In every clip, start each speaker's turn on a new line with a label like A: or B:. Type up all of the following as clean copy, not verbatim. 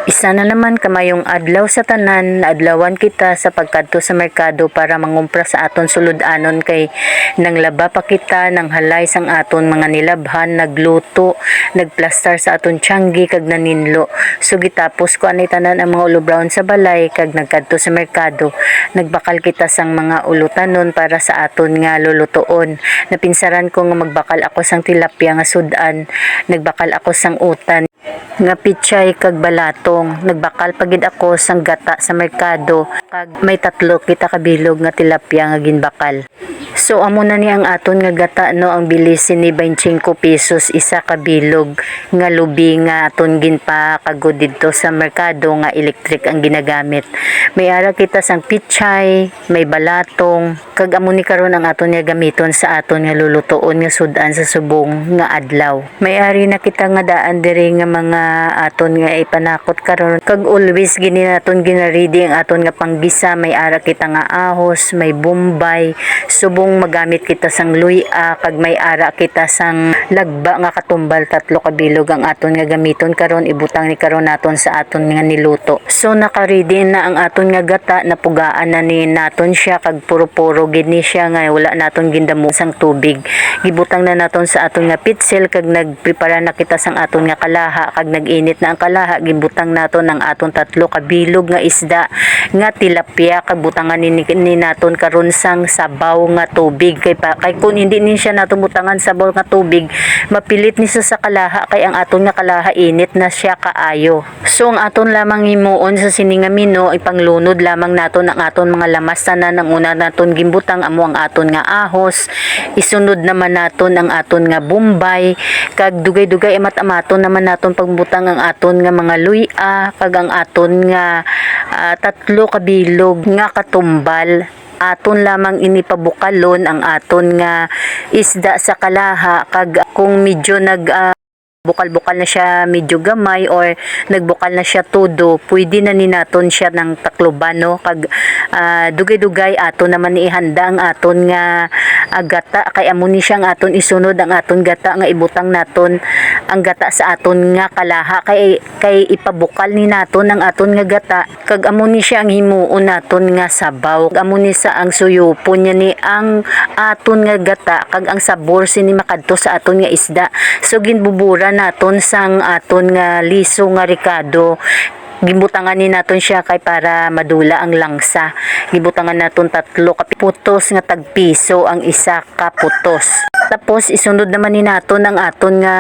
A: Isa na naman kamayong adlaw sa tanan, adlawan kita sa pagkadto sa merkado para mangumpra sa aton sulod-anon kay nanglaba pa kita nang halay sang aton mga nilabhan, nagluto, nagplastar sa aton tiyanggi kag naninlo. So gitapos ko anay tanan ang mga ulo-brown sa balay kag nagkadto sa merkado. Nagbakal kita sang mga ulutanon para sa aton nga lulutoon. Napinsaran ko nga magbakal ako sang tilapia nga sudan, nagbakal ako sang utan nga pichay kag balatong. Nagbakal pagid ako sang gata sa merkado kag may tatlo kita kabilog nga tilapia nga ginbakal. So amo na ni ang aton nga gata no, ang bilisin ni 25 pesos isa kabilog nga lubi nga aton ginpakagod didto sa merkado nga electric ang ginagamit. May ara kita sang pichay, may balatong kag amo ni karon ang aton nga gamiton sa aton nga lulutoon nga sudan sa subong nga adlaw. May ari na kita nga daan diri nga mga aton nga ipanakot karon kag always gini naton ginaredy ang aton nga panggisa. May ara kita nga ahos, may bombay, subong magamit kita sang luya kag may ara kita sang lagba nga katumbal, tatlo kabilog ang aton nga gamiton karon. Ibutang ni karon naton sa aton nga niluto. So naka-ready na ang aton nga gata, napugaan na ni naton siya kag puro-puro gid ni siya nga wala naton gindamo sang tubig. Gibutang na naton sa aton nga pitsil kag nagprepara na kita sang aton nga kalaha kag nag-init na ang kalaha. Gibutang naton ang aton tatlo kabilog nga isda nga tilapia kag butangan ni naton karon sang sabaw nga tubig kay kung hindi ni siya naton butangan sabaw nga tubig mapilit ni sa kalaha kay ang aton nga kalaha init na siya kaayo. So ang aton lamang himuon sa sininga mino ipanglunod lamang naton ang aton mga lamas tanan. Ang una naton gimbutang amo ang aton nga ahos, isunod naman naton ang aton nga bombay kag dugay-dugay amat-amaton naman naton pagbutang ang aton nga mga luya kag ang aton nga tatlo kabilog nga katumbal. Aton lamang inipabukalon ang aton nga isda sa kalaha kag kung medyo bukal-bukal na siya medyo gamay or nagbukal na siya todo, pwede na ni naton siya ng takloban no. Kag dugay-dugay aton naman ihanda ang aton nga gata kay amo ni siya ang aton isunod ang aton gata nga ibutang naton ang gata sa aton nga kalaha kay ipabukal ni naton ang aton nga gata kag amo ni siya ang himuon naton nga sabaw. Amo ni sa ang suyupon niya ni ang aton nga gata kag ang sabor sini makadto sa aton nga isda. So ginbubura naton sang aton nga liso nga ricado. Gibutangan ni naton siya kay para madula ang langsa. Gibutangan naton tatlo kaputos nga tagpiso ang isa ka putos. Tapos isunod naman ni naton ang aton nga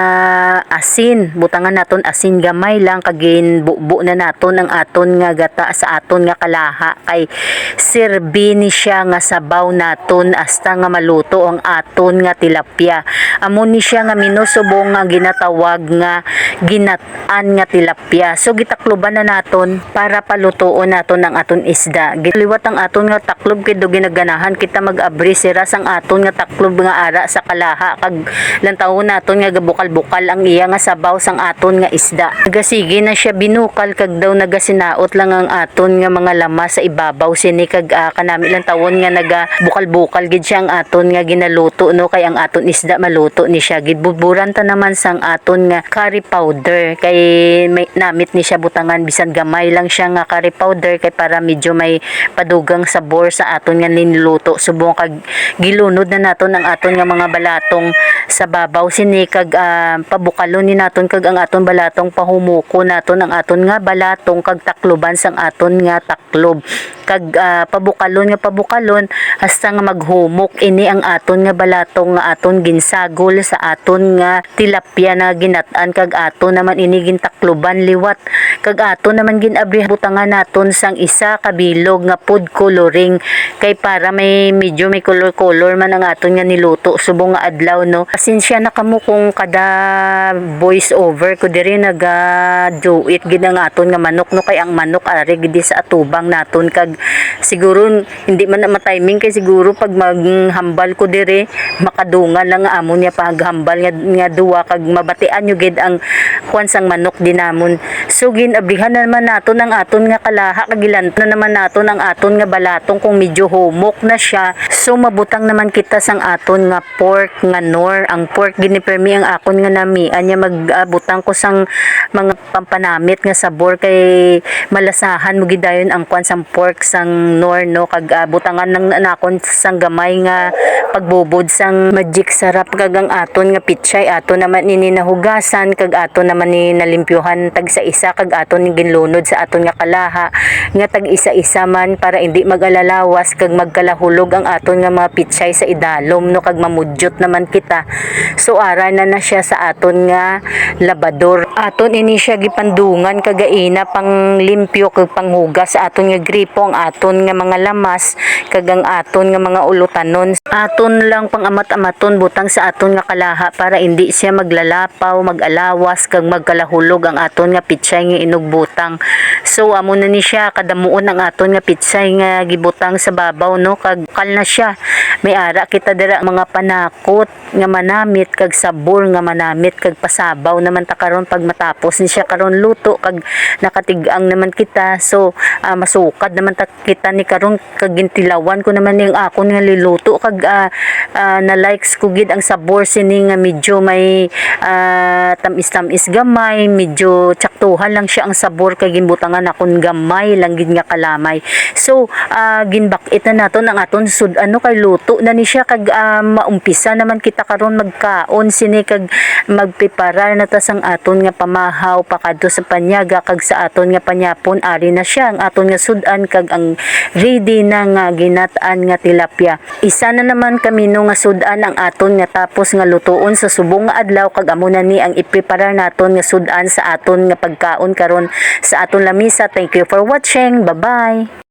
A: asin. Butangan naton asin gamay lang kag ginbubo na naton ang aton nga gata sa aton nga kalaha kay sirbi ni siya nga sabaw naton hasta nga maluto ang aton nga tilapia. Amo ni siya nga minusubong nga ginatawag nga ginatan nga tilapia. So gitakloban na naton para palutoon naton ang aton isda. Giliwat ang aton nga taklob kay do ginaganahan kita mag-abri siras ang aton nga taklob nga ara sa kalaha kag lantawon naton nga gabukal-bukal ang iya nga sabaw sang aton nga isda. Nagasige na siya binukal kag daw nagasinaot lang ang aton nga mga lamas sa ibabaw sini kag kanami lantawon nga nagabukal-bukal gid siya ang aton nga ginaluto no kay ang aton isda maluto ni siya. Gidbuburan ta naman sang aton nga curry powder kay may namit ni siya butangan bisan gamay lang siya nga curry powder kay para medyo may padugang sabor sa aton nga niluto. Subong kag gilunod na naton ang aton nga mga balatong sa babaw sini kag pabukalon ni naton kag ang aton balatong pahumuko naton ang aton nga balatong kag takloban sang aton nga taklob kag pabukalon hasta nga maghumok ini ang aton nga balatong nga aton ginsagol sa aton nga tilapia na ginat-an kag aton naman ini gintakloban liwat kag aton naman ginabri butangan naton sang isa kabilog nga food coloring kay para may medyo may color man ang aton nga niluto subong nga adlaw no. Pasensya na kamo kung kada voice over ko diri do it gid ang aton nga manok no kay ang manok ari gid sa atubang naton kag siguro hindi man na timing kay siguro pag maghambal ko diri makadungan lang nga amo niya paghambal nga duwa kag mabatian yo gid ang kwan sang manok dinamon. So abrihan na naman naton ang aton nga kalaha, kagilant na naman naton ang aton nga balatong kung medyo humok na siya. So mabutang naman kita sang aton nga pork nga nor. Ang pork ginipermi ang akon nga nami anya magbutang ko sang mga pampanamit nga sabor kay malasahan mo gidayon ang kwan sang pork sang nor no, kag butangan ng anakon sang gamay nga pagbubod sang magic sarap. Kag ang aton nga pitsay aton naman ini nahugasan, kag aton naman ni nalimpyuhan tag sa isa, kag aton ni ginlunod sa aton nga kalaha nga tag isa-isa man para hindi magalalawas kag magkalahulog ang aton nga mga pitsay sa idalom no, kag mamudyot naman kita. So ara na siya sa aton nga labador. Aton ini siya gipandungan kagaina pang limpyo kag panghugas sa aton nga gripo, ang aton nga mga lamas kag ang aton nga mga ulutanon. Aton lang pang amat-amaton butang sa aton nga kalaha para hindi siya maglalapaw, mag-alawas kag magkalahulog ang aton nga pitsay nga inugbutang. So amo na ni siya kadamuon ang aton nga pitsay nga gibutang sa babaw no, kag kal na siya. May ara kita dira mga panakot nga manamit kag sabor nga manamit kag pasabaw naman ta karon pag matapos ni siya karon luto kag nakatigang naman kita. So masukad naman ta kita ni karon kag gintilawan ko naman ning akon nga liluto kag na likes ko gid ang sabor sini nga medyo may tamis-tamis gamay, medyo tsaktuhan lang siya ang sabor kay ginbutangan akon gamay lang gid nga kalamay. So ginbakit na naton ang aton sudan no, kay luto na ni siya kag maumpisa naman kita karon magkaon sini kag magpreparar na ta sang aton nga pamahaw pakadto sa panyaga, kag sa aton nga panyapon ari na siya ang aton nga sudan kag ang ready na nga ginat-an nga tilapia. Isa na naman kamino nga sudan ang aton nga tapos nga lutuon sa subong nga adlaw, kag amo na ni ang ipreparar naton nga sudan sa aton nga pagkaon karon sa aton lamisa. Thank you for watching. Bye bye.